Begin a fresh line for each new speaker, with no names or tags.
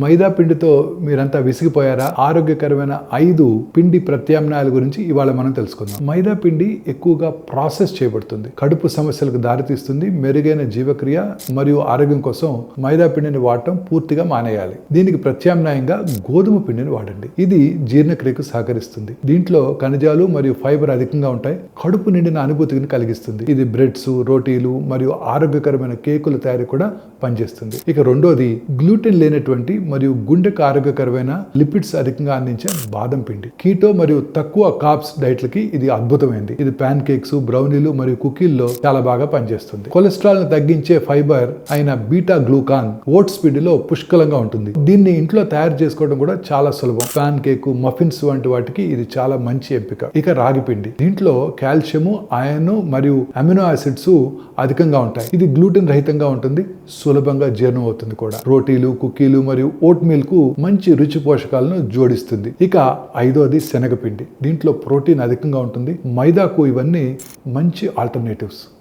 మైదా పిండితో మీరంతా విసిగిపోయారా? ఆరోగ్యకరమైన 5 పిండి ప్రత్యామ్నాయాల గురించి ఇవాళ మనం తెలుసుకుందాం. మైదా పిండి ఎక్కువగా ప్రాసెస్ చేయబడుతుంది, కడుపు సమస్యలకు దారితీస్తుంది. మెరుగైన జీవక్రియ మరియు ఆరోగ్యం కోసం మైదా పిండిని వాడటం పూర్తిగా మానేయాలి. దీనికి ప్రత్యామ్నాయంగా గోధుమ పిండిని వాడండి. ఇది జీర్ణక్రియకు సహకరిస్తుంది. దీంట్లో ఖనిజాలు మరియు ఫైబర్ అధికంగా ఉంటాయి. కడుపు నిండిన అనుభూతిని కలిగిస్తుంది. ఇది బ్రెడ్స్, రోటీలు మరియు ఆరోగ్యకరమైన కేకుల తయారీ కూడా పనిచేస్తుంది. ఇక రెండోది గ్లూటెన్ లేనటువంటి మరియు గుండెకు ఆరోగ్యకరమైన లిపిడ్స్ అధికంగా అందించే బాదం పిండి. కీటో మరియు తక్కువ కార్బ్స్ డైట్లకి ఇది అద్భుతమైంది. ఇది ప్యాన్ కేక్స్, బ్రౌనీలు మరియు కుకీల్లో చాలా బాగా పనిచేస్తుంది. కొలెస్ట్రాల్ ను తగ్గించే ఫైబర్ అయిన బీటా గ్లూకాన్ ఓట్స్ పిండిలో పుష్కలంగా ఉంటుంది. దీన్ని ఇంట్లో తయారు చేసుకోవడం కూడా చాలా సులభం. ప్యాన్ కేక్, మఫిన్స్ వంటి వాటికి ఇది చాలా మంచి ఎంపిక. ఇక రాగి పిండి, దీంట్లో కాల్షియం, ఐరన్ మరియు అమినో యాసిడ్స్ అధికంగా ఉంటాయి. ఇది గ్లూటెన్ రహితంగా ఉంటుంది, సులభంగా జీర్ణం అవుతుంది కూడా. రోటీలు, కుకీలు మరియు ఓట్ మీల్ కు మంచి రుచి పోషకాలను జోడిస్తుంది. ఇక ఐదోది శనగపిండి, దీంట్లో ప్రోటీన్ అధికంగా ఉంటుంది. మైదాకు ఇవన్నీ మంచి ఆల్టర్నేటివ్స్.